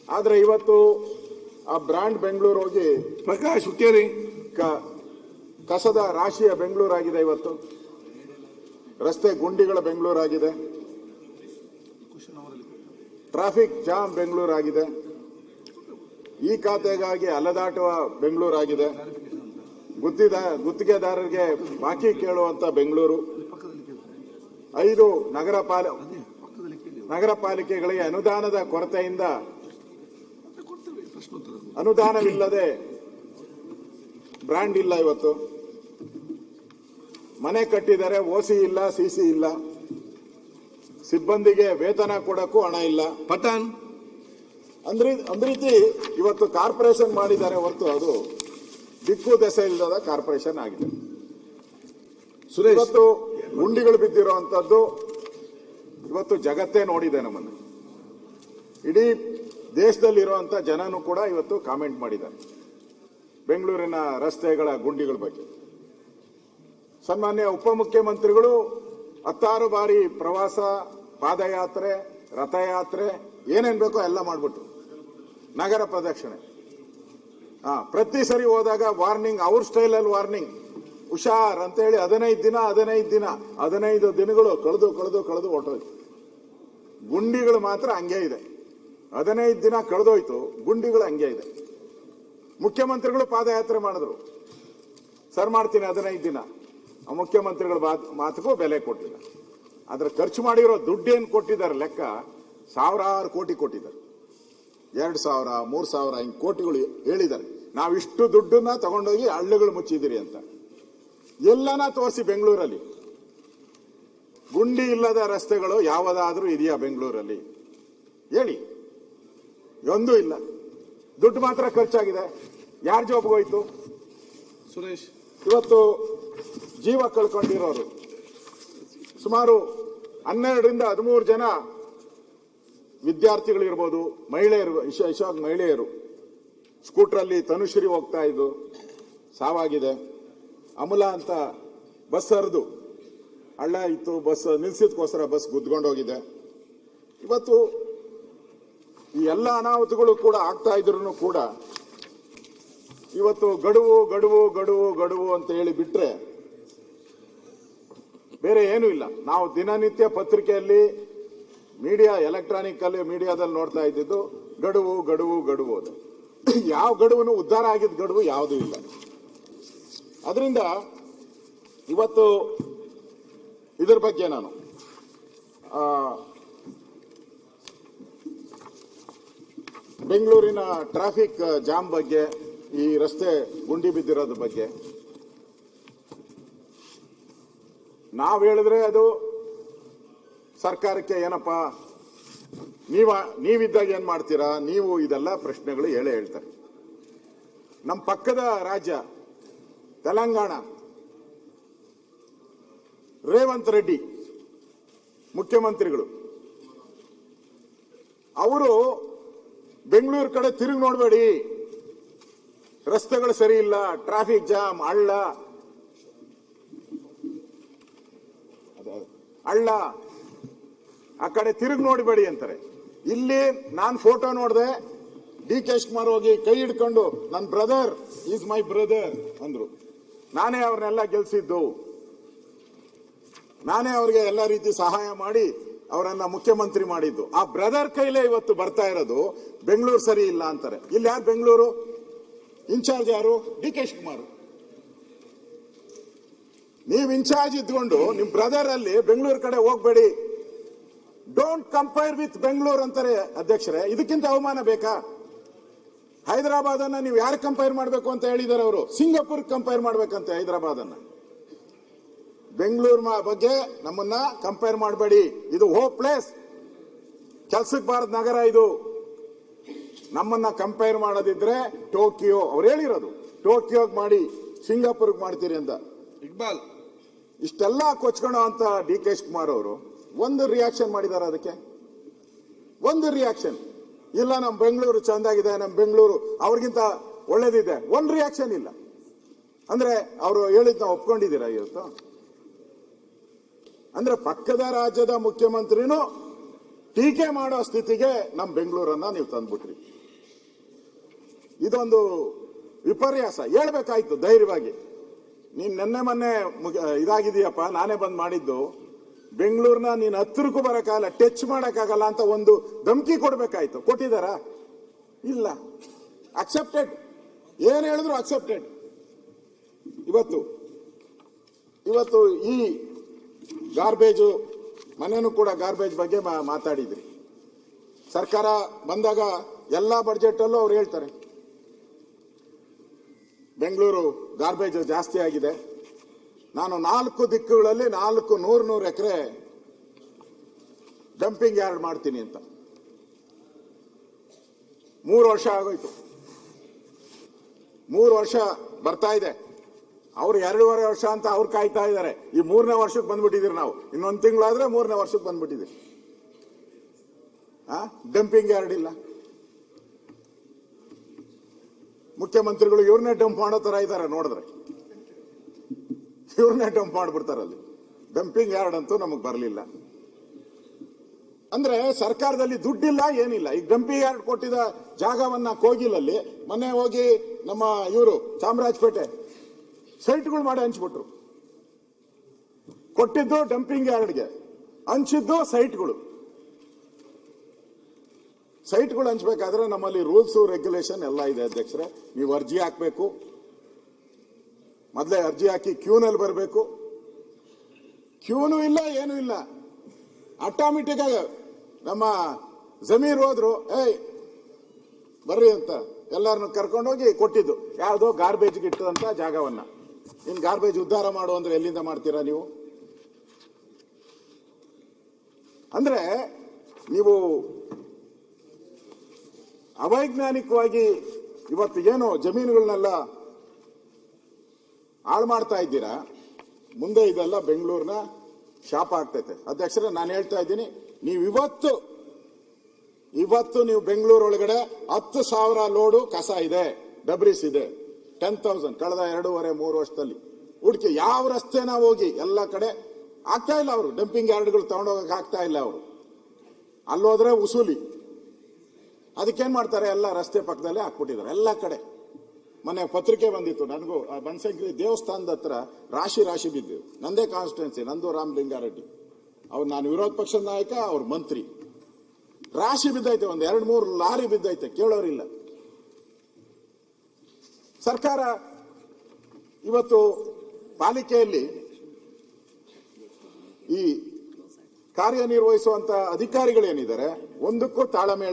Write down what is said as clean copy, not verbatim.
ಆದ್ರೆ ಇವತ್ತು ಆ ಬ್ರ್ಯಾಂಡ್ ಬೆಂಗಳೂರು ಹೋಗಿ ಪ್ರಕಾಶ್ ಹುಕ್ಕೇರಿ ಕಸದ ರಾಶಿಯ ಬೆಂಗಳೂರಾಗಿದೆ. ಇವತ್ತು ರಸ್ತೆ ಗುಂಡಿಗಳ ಬೆಂಗಳೂರಾಗಿದೆ. Traffic jam ಬೆಂಗಳೂರಾಗಿದೆ. ಈ ಖಾತೆಗಾಗಿ ಅಲೆದಾಟುವ ಬೆಂಗಳೂರಾಗಿದೆ. ಗುತ್ತಿಗೆದಾರರಿಗೆ ಬಾಕಿ ಕೇಳುವಂತ ಬೆಂಗಳೂರು. 5 ನಗರ ಪಾಲಿಕೆಗಳಿಗೆ ಅನುದಾನದ ಕೊರತೆಯಿಂದ ಅನುದಾನವಿಲ್ಲದೆ ಬ್ರ್ಯಾಂಡ್ ಇಲ್ಲ. ಇವತ್ತು ಮನೆ ಕಟ್ಟಿದರೆ ಓಸಿ ಇಲ್ಲ, ಸಿಸಿ ಇಲ್ಲ, ಸಿಬ್ಬಂದಿಗೆ ವೇತನ ಕೊಡಕ್ಕೂ ಹಣ ಇಲ್ಲ. ಪಠಾಣ್ ಒಂದ್ ರೀತಿ ಇವತ್ತು ಕಾರ್ಪೊರೇಷನ್ ಮಾಡಿದ್ದಾರೆ ಹೊರತು ಅದು ದಿಕ್ಕು ದೆಸೆ ಇಲ್ಲದ ಕಾರ್ಪೊರೇಷನ್ ಆಗಿದೆ. ಇವತ್ತು ಗುಂಡಿಗಳು ಬಿದ್ದಿರುವಂತದ್ದು ಇವತ್ತು ಜಗತ್ತೇ ನೋಡಿದೆ. ನಮ್ಮನ್ನು ಇಡೀ ದೇಶದಲ್ಲಿರುವಂತ ಜನನು ಕೂಡ ಇವತ್ತು ಕಾಮೆಂಟ್ ಮಾಡಿದ್ದಾರೆ ಬೆಂಗಳೂರಿನ ರಸ್ತೆಗಳ ಗುಂಡಿಗಳ ಬಗ್ಗೆ. ಸನ್ಮಾನ್ಯ ಉಪಮುಖ್ಯಮಂತ್ರಿಗಳು 10 ಬಾರಿ ಪ್ರವಾಸ, ಪಾದಯಾತ್ರೆ, ರಥಯಾತ್ರೆ ಏನೇನ್ ಬೇಕೋ ಎಲ್ಲ ಮಾಡ್ಬಿಟ್ರು. ನಗರ ಪ್ರದಕ್ಷಿಣೆ ಪ್ರತಿ ಸರಿ ಹೋದಾಗ ವಾರ್ನಿಂಗ್, ಅವ್ರ ಸ್ಟೈಲಲ್ಲಿ ವಾರ್ನಿಂಗ್, ಹುಷಾರ್ ಅಂತ ಹೇಳಿ 15 ದಿನಗಳು ಕಳೆದು ಹೊರಟೋಯ್ತು. ಗುಂಡಿಗಳು ಮಾತ್ರ ಹಂಗೆ ಇದೆ. 15 ದಿನ ಕಳೆದೋಯ್ತು, ಗುಂಡಿಗಳು ಹಂಗೆ ಇದೆ. ಮುಖ್ಯಮಂತ್ರಿಗಳು ಪಾದಯಾತ್ರೆ ಮಾಡಿದ್ರು, ಸರ್ ಮಾಡ್ತೀನಿ 15 ದಿನ. ಮುಖ್ಯಮಂತ್ರಿಗಳ ಮಾತುಗೂ ಬೆಲೆ ಕೊಟ್ಟಿಲ್ಲ. ಆದ್ರೆ ಖರ್ಚು ಮಾಡಿರೋ ದುಡ್ಡೇನು ಕೊಟ್ಟಿದ್ದಾರೆ ಲೆಕ್ಕ, ಸಾವಿರಾರು ಕೋಟಿ ಕೊಟ್ಟಿದ್ದಾರೆ. 2,000, 3,000 ಹಿಂಗ್ ಕೋಟಿಗಳು ಹೇಳಿದ್ದಾರೆ. ನಾವಿಷ್ಟು ದುಡ್ಡನ್ನ ತಗೊಂಡೋಗಿ ಹಳ್ಳಿಗಳು ಮುಚ್ಚಿದಿರಿ ಅಂತ. ಎಲ್ಲನ ತೋರಿಸಿ ಬೆಂಗಳೂರಲ್ಲಿ. ಗುಂಡಿ ಇಲ್ಲದ ರಸ್ತೆಗಳು ಯಾವುದಾದ್ರೂ ಇದೆಯಾ ಬೆಂಗಳೂರಲ್ಲಿ? ಹೇಳಿ. ಒಂದೂ ಇಲ್ಲ. ದುಡ್ಡು ಮಾತ್ರ ಖರ್ಚಾಗಿದೆ. ಯಾರ ಜೋಬ್ಗೋಯ್ತು? ಸುರೇಶ್, ಇವತ್ತು ಜೀವ ಕಳ್ಕೊಂಡಿರೋರು ಸುಮಾರು 12ರಿಂದ 13 ಜನ ವಿದ್ಯಾರ್ಥಿಗಳಿರ್ಬೋದು, ಮಹಿಳೆಯರು, ವಿಶೇಷವಾಗಿ ಮಹಿಳೆಯರು ಸ್ಕೂಟ್ರಲ್ಲಿ ತನುಶ್ರೀ ಹೋಗ್ತಾ ಇದ್ದು ಸಾವಾಗಿದೆ. ಅಮಲಾ ಅಂತ ಬಸ್ ಹರಿದು ಹಳ್ಳ ಇತ್ತು, ಬಸ್ ನಿಲ್ಸಿದ್ಕೋಸ್ಕರ ಬಸ್ ಗುದ್ಕೊಂಡೋಗಿದೆ. ಇವತ್ತು ಈ ಎಲ್ಲ ಅನಾಹುತಗಳು ಕೂಡ ಆಗ್ತಾ ಇದ್ರು ಕೂಡ ಇವತ್ತು ಗಡುವು ಅಂತ ಹೇಳಿ ಬಿಟ್ರೆ ಬೇರೆ ಏನೂ ಇಲ್ಲ. ನಾವು ದಿನನಿತ್ಯ ಪತ್ರಿಕೆಯಲ್ಲಿ, ಮೀಡಿಯಾ, ಎಲೆಕ್ಟ್ರಾನಿಕ್ ಅಲ್ಲಿ ಮೀಡಿಯಾದಲ್ಲಿ ನೋಡ್ತಾ ಇದ್ದಿದ್ದು ಗಡುವು ಅದು. ಯಾವ ಗಡುವನ್ನು ಉದ್ಧಾರ ಆಗಿದ್ದ ಗಡುವು ಯಾವುದೂ ಇಲ್ಲ. ಅದರಿಂದ ಇವತ್ತು ಇದ್ರ ಬಗ್ಗೆ ನಾನು ಬೆಂಗಳೂರಿನ ಟ್ರಾಫಿಕ್ ಜಾಮ್ ಬಗ್ಗೆ, ಈ ರಸ್ತೆ ಗುಂಡಿ ಬಿದ್ದಿರೋದ್ರ ಬಗ್ಗೆ ನಾವು ಹೇಳಿದ್ರೆ ಅದು ಸರ್ಕಾರಕ್ಕೆ ಏನಪ್ಪಾ ನೀವಿದ್ದಾಗ ಏನ್ ಮಾಡ್ತೀರಾ ನೀವು, ಇದೆಲ್ಲ ಪ್ರಶ್ನೆಗಳು ಹೇಳ್ತಾರೆ. ನಮ್ಮ ಪಕ್ಕದ ರಾಜ್ಯ ತೆಲಂಗಾಣ, ರೇವಂತ್ ರೆಡ್ಡಿ ಮುಖ್ಯಮಂತ್ರಿಗಳು, ಅವರು ಬೆಂಗಳೂರು ಕಡೆ ತಿರುಗಿ ನೋಡಬೇಡಿ, ರಸ್ತೆಗಳು ಸರಿ ಇಲ್ಲ, ಟ್ರಾಫಿಕ್ ಜಾಮ್, ಹಳ್ಳ ಆ ಕಡೆ ತಿರುಗಿ ನೋಡಬೇಡಿ ಅಂತಾರೆ. ಇಲ್ಲಿ ನಾನು ಫೋಟೋ ನೋಡಿದೆ, DK ಶಿವಕುಮಾರ್ ಹೋಗಿ ಕೈ ಹಿಡ್ಕೊಂಡು ನನ್ನ ಬ್ರದರ್ ಈಸ್ ಮೈ ಬ್ರದರ್ ಅಂದ್ರು. ನಾನೇ ಅವ್ರನ್ನೆಲ್ಲ ಗೆಲ್ಸಿದ್ದು, ನಾನೇ ಅವ್ರಿಗೆ ಎಲ್ಲ ರೀತಿ ಸಹಾಯ ಮಾಡಿ ಅವರನ್ನ ಮುಖ್ಯಮಂತ್ರಿ ಮಾಡಿದ್ದು. ಆ ಬ್ರದರ್ ಕೈಲೇ ಇವತ್ತು ಬರ್ತಾ ಇರೋದು ಬೆಂಗಳೂರು ಸರಿ ಇಲ್ಲ ಅಂತಾರೆ. ಇಲ್ಲಿ ಯಾರು ಬೆಂಗಳೂರು ಇನ್ಚಾರ್ಜ್? ಯಾರು? DK ಶಿವಕುಮಾರ್. ನೀವು ಇನ್ಚಾರ್ಜ್ ಇದ್ಕೊಂಡು ನಿಮ್ ಬ್ರದರ್ ಅಲ್ಲಿ ಬೆಂಗಳೂರು ಕಡೆ ಹೋಗ್ಬೇಡಿ, ಡೋಂಟ್ ಕಂಪೇರ್ ವಿತ್ ಬೆಂಗಳೂರು ಅಂತಾರೆ ಅಧ್ಯಕ್ಷರೇ. ಇದಕ್ಕಿಂತ ಅವಮಾನ ಬೇಕಾ? ಹೈದರಾಬಾದ್ ಅನ್ನ ನೀವು ಯಾರು ಕಂಪೇರ್ ಮಾಡಬೇಕು ಅಂತ ಹೇಳಿದಾರೆ ಅವರು? ಸಿಂಗಾಪುರ್ ಕಂಪೇರ್ ಮಾಡ್ಬೇಕಂತೆ ಹೈದರಾಬಾದ್ ಅನ್ನ. ಬೆಂಗಳೂರು ಬಗ್ಗೆ ನಮ್ಮನ್ನ ಕಂಪೇರ್ ಮಾಡಬೇಡಿ. ಇದು ಹೋಪ್ ಪ್ಲೇಸ್, ಕೆಲ್ಸಕ್ಕೆ ಬಾರದ ನಗರ ಇದು. ನಮ್ಮನ್ನ ಕಂಪೇರ್ ಮಾಡೋದಿದ್ರೆ ಟೋಕಿಯೋ, ಅವ್ರು ಹೇಳಿರೋದು ಟೋಕಿಯೋಗ್ ಮಾಡಿ, ಸಿಂಗಾಪುರ್ಗೆ ಮಾಡ್ತೀರಿ ಅಂತ. ಇಕ್ಬಾಲ್ ಇಷ್ಟೆಲ್ಲ ಕೊಚ್ಕೊಳ್ಳೋ ಅಂತ DK ಶಿವಕುಮಾರ್ ಅವರು ಒಂದು ರಿಯಾಕ್ಷನ್ ಮಾಡಿದ್ದಾರೆ. ಅದಕ್ಕೆ ಒಂದು ರಿಯಾಕ್ಷನ್ ಇಲ್ಲ. ನಮ್ಮ ಬೆಂಗಳೂರು ಚಂದಾಗಿದೆ, ನಮ್ಮ ಬೆಂಗಳೂರು ಅವ್ರಿಗಿಂತ ಒಳ್ಳೇದಿದೆ, ಒಂದು ರಿಯಾಕ್ಷನ್ ಇಲ್ಲ. ಅಂದ್ರೆ ಅವರು ಹೇಳಿದ್ ನಾವು ಒಪ್ಕೊಂಡಿದ್ದೀರಾ ಇವತ್ತು? ಅಂದ್ರೆ ಪಕ್ಕದ ರಾಜ್ಯದ ಮುಖ್ಯಮಂತ್ರಿನೂ ಟೀಕೆ ಮಾಡೋ ಸ್ಥಿತಿಗೆ ನಮ್ಮ ಬೆಂಗಳೂರನ್ನ ನೀವು ತಂದ್ಬಿಟ್ರಿ. ಇದೊಂದು ವಿಪರ್ಯಾಸ. ಹೇಳ್ಬೇಕಾಯ್ತು ಧೈರ್ಯವಾಗಿ, ನೀನ್ ನೆನ್ನೆ ಮೊನ್ನೆ ಇದಾಗಿದೆಯಪ್ಪ, ನಾನೇ ಬಂದ್ ಮಾಡಿದ್ದು, ಬೆಂಗಳೂರಿನ ನೀನ್ ಹತ್ತಿರಕ್ಕೂ ಬರಕ್ಕಾಗಲ್ಲ, ಟಚ್ ಮಾಡಕ್ಕಾಗಲ್ಲ ಅಂತ ಒಂದು ಧಮಕಿ ಕೊಡ್ಬೇಕಾಯ್ತು. ಕೊಟ್ಟಿದಾರ? ಇಲ್ಲ. ಅಕ್ಸೆಪ್ಟೆಡ್. ಏನ್ ಹೇಳಿದ್ರು ಅಕ್ಸೆಪ್ಟೆಡ್. ಇವತ್ತು ಈ ಗಾರ್ಬೇಜು ಮನೇನು ಕೂಡ ಗಾರ್ಬೇಜ್ ಬಗ್ಗೆ ಮಾತಾಡಿದ್ರಿ. ಸರ್ಕಾರ ಬಂದಾಗ ಎಲ್ಲಾ ಬಡ್ಜೆಟ್ ಅಲ್ಲೂ ಅವ್ರು ಹೇಳ್ತಾರೆ ಬೆಂಗಳೂರು ಗಾರ್ಬೇಜ್ ಜಾಸ್ತಿ ಆಗಿದೆ, ನಾನು 4 ದಿಕ್ಕುಗಳಲ್ಲಿ 400 ಎಕರೆ ಡಂಪಿಂಗ್ ಯಾರ್ಡ್ ಮಾಡ್ತೀನಿ ಅಂತ. 3 ವರ್ಷ ಆಗೋಯ್ತು. 3 ವರ್ಷ ಬರ್ತಾ ಇದೆ. ಅವ್ರು 2.5 ವರ್ಷ ಅಂತ ಅವ್ರು ಕಾಯ್ತಾ ಇದ್ದಾರೆ. ಈ 3ನೇ ವರ್ಷಕ್ಕೆ ಬಂದ್ಬಿಟ್ಟಿದ್ದೀರಿ ನಾವು. ಇನ್ನೊಂದು ತಿಂಗಳಾದ್ರೆ 3ನೇ ವರ್ಷಕ್ಕೆ ಬಂದ್ಬಿಟ್ಟಿದ್ದೀರಿ. ಡಂಪಿಂಗ್ ಯಾರ್ಡ್ ಇಲ್ಲ. ಮುಖ್ಯಮಂತ್ರಿಗಳು ಇವ್ರನ್ನೇ ಡಂಪ್ ಮಾಡೋ ತರ ಇದ್ದಾರೆ ನೋಡಿದ್ರೆ. ಇವ್ರನ್ನೇ ಡಂಪ್ ಮಾಡ್ಬಿಡ್ತಾರಲ್ಲಿ. ಡಂಪಿಂಗ್ ಯಾರ್ಡ್ ಅಂತೂ ನಮಗ್ ಬರಲಿಲ್ಲ. ಅಂದ್ರೆ ಸರ್ಕಾರದಲ್ಲಿ ದುಡ್ಡಿಲ್ಲ, ಏನಿಲ್ಲ. ಈಗ ಡಂಪಿಂಗ್ ಯಾರ್ಡ್ ಕೊಟ್ಟಿದ ಜಾಗವನ್ನ ಕೋಗಿಲಲ್ಲಿ ಮೊನ್ನೆ ಹೋಗಿ ನಮ್ಮ ಇವರು ಚಾಮರಾಜಪೇಟೆ ಸೈಟ್ಗಳು ಮಾಡಿ ಹಂಚ್ಬಿಟ್ರು. ಕೊಟ್ಟಿದ್ದು ಡಂಪಿಂಗ್ ಯಾರ್ಡ್ಗೆ, ಹಂಚಿದ್ದು ಸೈಟ್ಗಳು ಹಂಚ್ಬೇಕಾದ್ರೆ ನಮ್ಮಲ್ಲಿ ರೂಲ್ಸ್ ರೆಗ್ಯುಲೇಷನ್ ಎಲ್ಲ ಇದೆ ಅಧ್ಯಕ್ಷರೇ. ನೀವು ಅರ್ಜಿ ಹಾಕ್ಬೇಕು, ಮೊದಲೇ ಅರ್ಜಿ ಹಾಕಿ ಕ್ಯೂನಲ್ಲಿ ಬರಬೇಕು. ಕ್ಯೂನು ಇಲ್ಲ, ಏನೂ ಇಲ್ಲ. ಆಟೋಮೆಟಿಕ್ ಆಗಿ ನಮ್ಮ ಜಮೀರ್ ಹೋದ್ರು, ಬರ್ರಿ ಅಂತ ಎಲ್ಲರನ್ನು ಕರ್ಕೊಂಡೋಗಿ ಕೊಟ್ಟಿದ್ದು ಯಾವುದೋ ಗಾರ್ಬೇಜ್ಗೆ ಇಟ್ಟದಂತ ಜಾಗವನ್ನ. ಇನ್ ಗಾರ್ಬೇಜ್ ಉದ್ಧಾರ ಮಾಡು ಅಂದ್ರೆ ಎಲ್ಲಿಂದ ಮಾಡ್ತೀರಾ ನೀವು? ಅಂದ್ರೆ ನೀವು ಅವೈಜ್ಞಾನಿಕವಾಗಿ ಇವತ್ತು ಏನು ಜಮೀನುಗಳನ್ನೆಲ್ಲ ಹಾಳು ಮಾಡ್ತಾ ಇದ್ದೀರಾ. ಮುಂದೆ ಇದೆಲ್ಲ ಬೆಂಗಳೂರಿನ ಶಾಪ ಆಗ್ತೈತೆ. ಅಧ್ಯಕ್ಷರೇ, ನಾನು ಹೇಳ್ತಾ ಇದ್ದೀನಿ, ನೀವು ಇವತ್ತು ನೀವು ಬೆಂಗಳೂರೊಳಗಡೆ 10,000 ಲೋಡು ಕಸ ಇದೆ, ಡಬ್ರಿಸ್ ಇದೆ. 10,000 ಕಳೆದ 2.5-3 ವರ್ಷದಲ್ಲಿ ಹುಡುಕಿ ಯಾವ ರಸ್ತೆನ ಹೋಗಿ ಎಲ್ಲ ಕಡೆ ಆಗ್ತಾ ಇಲ್ಲ. ಅವರು ಡಂಪಿಂಗ್ ಯಾರ್ಡ್ಗಳು ತಗೊಂಡೋಗಕ್ಕೆ ಆಗ್ತಾ ಇಲ್ಲ. ಅವರು ಅಲ್ಲೋದ್ರೆ ಉಸೂಲಿ. ಅದಕ್ಕೇನ್ ಮಾಡ್ತಾರೆ, ಎಲ್ಲ ರಸ್ತೆ ಪಕ್ಕದಲ್ಲೇ ಹಾಕ್ಬಿಟ್ಟಿದ್ದಾರೆ ಎಲ್ಲ ಕಡೆ. ಮೊನ್ನೆ ಪತ್ರಿಕೆ ಬಂದಿತ್ತು ನನಗೂ, ಬನಶಂಕರಿ ದೇವಸ್ಥಾನದ ಹತ್ರ ರಾಶಿ ಬಿದ್ದು. ನಂದೇ ಕಾನ್ಸ್ಟಿಟ್ಯೂನ್ಸಿ, ನಂದು ರಾಮಲಿಂಗಾರೆಡ್ಡಿ. ಅವ್ರು ನಾನು ವಿರೋಧ ಪಕ್ಷದ ನಾಯಕ, ಅವ್ರ ಮಂತ್ರಿ. ರಾಶಿ ಬಿದ್ದೈತೆ, 2-3 ಲಾರಿ ಬಿದ್ದೈತೆ, ಕೇಳೋರಿಲ್ಲ. ಸರ್ಕಾರ ಇವತ್ತು ಪಾಲಿಕೆಯಲ್ಲಿ ಈ ಕಾರ್ಯನಿರ್ವಹಿಸುವಂತ ಅಧಿಕಾರಿಗಳೇನಿದ್ದಾರೆ, ಒಂದಕ್ಕೂ ತಾಳಮೇಳ